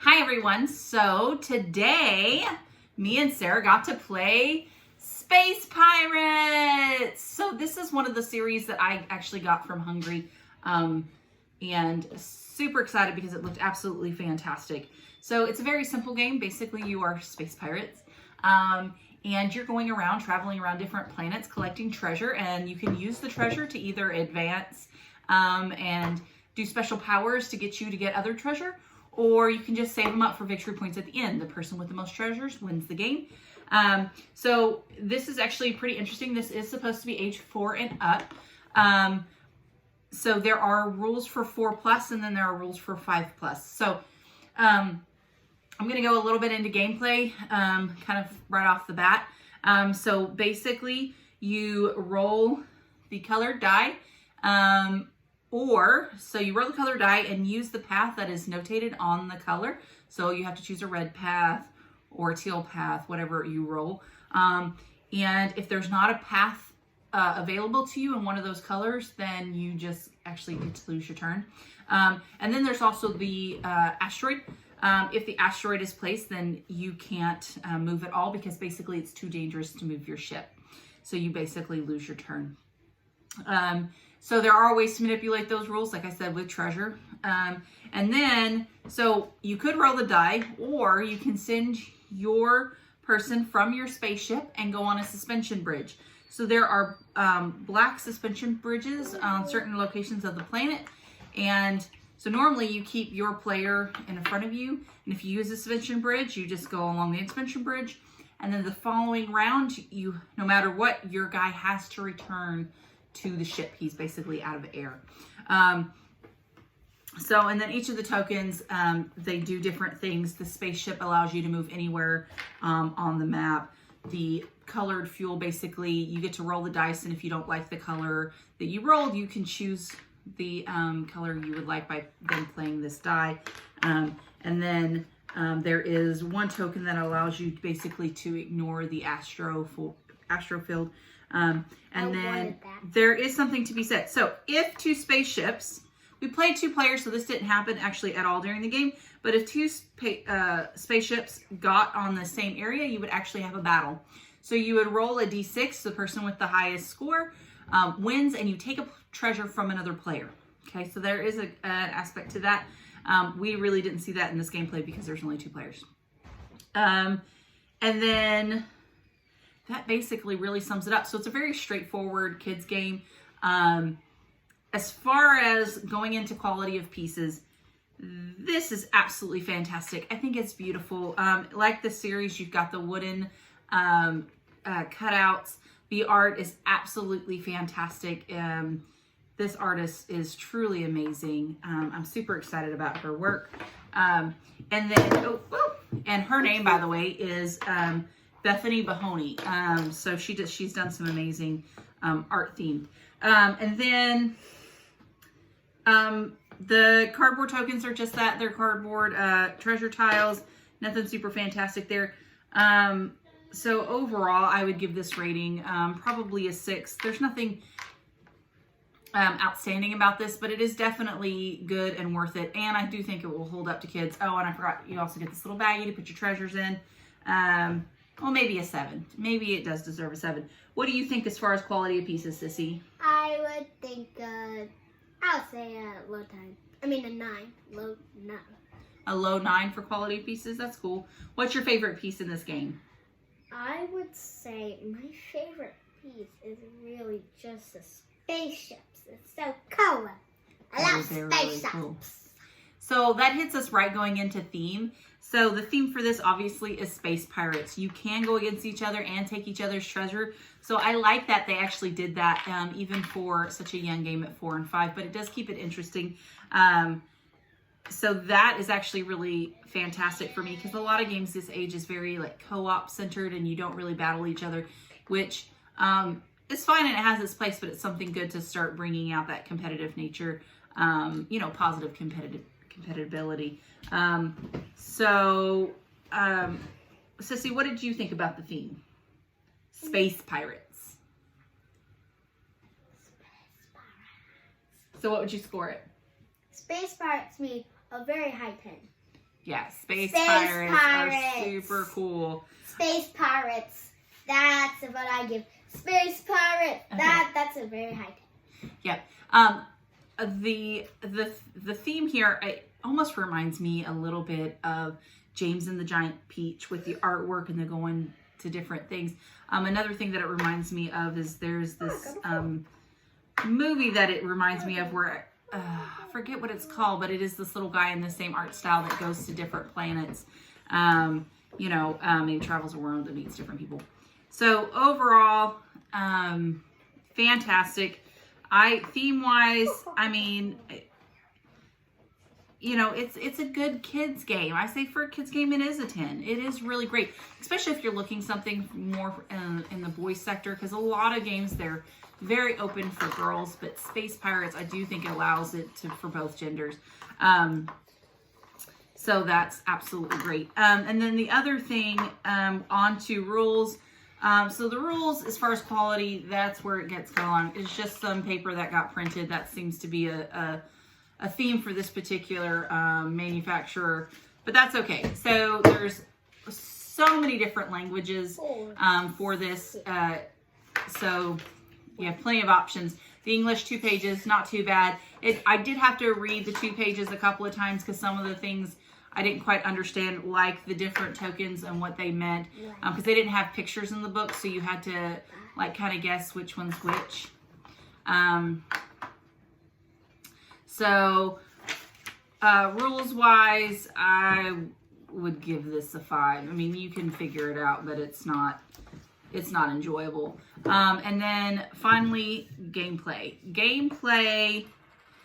Hi everyone, so today me and Sarah got to play Space Pirates. So this is one of the series that I actually got from Hungry and super excited because it looked absolutely fantastic. So it's a very simple game. Basically you are space pirates and you're going around, traveling around different planets collecting treasure, and you can use the treasure to either advance and do special powers to get you to get other treasure, or you can just save them up for victory points at the end. The person with the most treasures wins the game. So this is actually pretty interesting. This is supposed to be age 4 and up. So there are rules for 4+, and then there are rules for 5+. So I'm going to go a little bit into gameplay, kind of right off the bat. So basically you roll the colored die, so you roll the colored die and use the path that is notated on the color. So you have to choose a red path or a teal path, whatever you roll. And if there's not a path available to you in one of those colors, then you just actually get to lose your turn. And then there's also the asteroid. If the asteroid is placed, then you can't move at all because basically it's too dangerous to move your ship. So you basically lose your turn. So there are ways to manipulate those rules, like I said, with treasure. And then, so you could roll the die, or you can send your person from your spaceship and go on a suspension bridge. So there are black suspension bridges on certain locations of the planet. And so normally you keep your player in front of you. And if you use a suspension bridge, you just go along the suspension bridge. And then the following round, no matter what, your guy has to return to the ship. He's basically out of air. And then each of the tokens, they do different things. The spaceship allows you to move anywhere on the map. The colored fuel, basically, you get to roll the dice, and if you don't like the color that you rolled, you can choose the color you would like by then playing this die. And then there is one token that allows you basically to ignore the astro field. And then there is something to be said. So if two spaceships, we played 2 players, so this didn't happen actually at all during the game, but if 2 spaceships got on the same area, you would actually have a battle. So you would roll a d6, the person with the highest score wins, and you take a treasure from another player. Okay, so there is an aspect to that. We really didn't see that in this gameplay because there's only 2 players. And then that basically really sums it up. So it's a very straightforward kids game. As far as going into quality of pieces, this is absolutely fantastic. I think it's beautiful. Like the series, you've got the wooden cutouts. The art is absolutely fantastic. This artist is truly amazing. I'm super excited about her work. And then, and her name, by the way, is Bethany Mahoney. So she's done some amazing art theme. And then the cardboard tokens are just that. They're cardboard treasure tiles. Nothing super fantastic there. So overall, I would give this rating probably a 6. There's nothing outstanding about this, but it is definitely good and worth it. And I do think it will hold up to kids. Oh, and I forgot, you also get this little baggie to put your treasures in. Well, maybe a 7. Maybe it does deserve a 7. What do you think as far as quality of pieces, Sissy? I would think, I'll say a low 10. I mean a 9. Low 9. A low 9 for quality of pieces? That's cool. What's your favorite piece in this game? I would say my favorite piece is really just the spaceships. It's so cool. I love spaceships. Really cool. So that hits us right going into theme. So the theme for this obviously is space pirates. You can go against each other and take each other's treasure. So I like that they actually did that even for such a young game at 4 and 5, but it does keep it interesting. So that is actually really fantastic for me because a lot of games this age is very like co-op centered and you don't really battle each other, which is fine and it has its place, but it's something good to start bringing out that competitive nature, positive compatibility. Sissy, what did you think about the theme? Space pirates. So what would you score it? Space pirates me a very high 10. Yeah, Space Space Pirates Pirates. are super cool. Space Pirates. That's what I give. Space Pirates. Okay. That's a very high 10. Yep. The theme here, it almost reminds me a little bit of James and the Giant Peach with the artwork and the going to different things. Another thing that it reminds me of is there's this movie that it reminds me of where I forget what it's called, but it is this little guy in the same art style that goes to different planets. He travels around and meets different people. So overall, fantastic. Theme-wise, I mean, it's a good kids game. I say for a kids game, it is a 10. It is really great, especially if you're looking something more in the boys sector, because a lot of games, they're very open for girls, but Space Pirates, I do think allows it for both genders. So that's absolutely great. And then the other thing, on to rules. So the rules, as far as quality, that's where it gets going. It's just some paper that got printed. That seems to be a theme for this particular manufacturer, but that's okay. So there's so many different languages for this. So you have plenty of options. The English 2 pages, not too bad. I did have to read the 2 pages a couple of times because some of the things I didn't quite understand, like the different tokens and what they meant, because they didn't have pictures in the book, so you had to kind of guess which one's which. So rules wise, I would give this a 5. I mean, you can figure it out, but it's not enjoyable. And then finally, gameplay.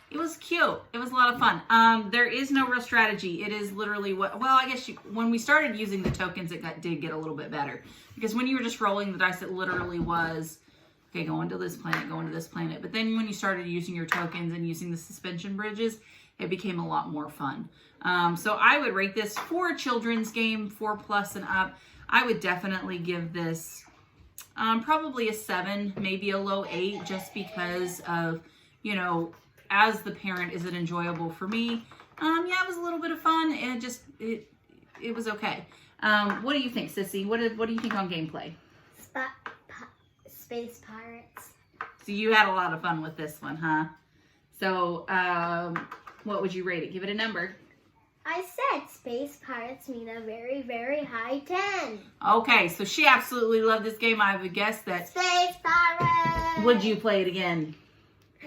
It was cute. It was a lot of fun. There is no real strategy. It is literally I guess when we started using the tokens, it did get a little bit better. Because when you were just rolling the dice, it literally was, okay, go into this planet, go into this planet. But then when you started using your tokens and using the suspension bridges, it became a lot more fun. So I would rate this for a children's game, 4+ and up. I would definitely give this probably a 7, maybe a low 8, just because of, as the parent, is it enjoyable for me? Yeah, it was a little bit of fun, and it was okay. What do you think, Sissy? What do you think on gameplay? Space Pirates. So you had a lot of fun with this one, huh? So what would you rate it? Give it a number. I said Space Pirates mean a very, very high 10. Okay, so she absolutely loved this game. I would guess that. Space Pirates! Would you play it again?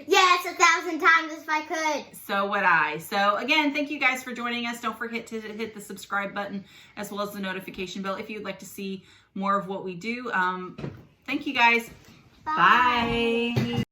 Yes, 1,000 times if I could. So would I. So again, thank you guys for joining us. Don't forget to hit the subscribe button as well as the notification bell if you'd like to see more of what we do. Thank you guys. Bye. Bye.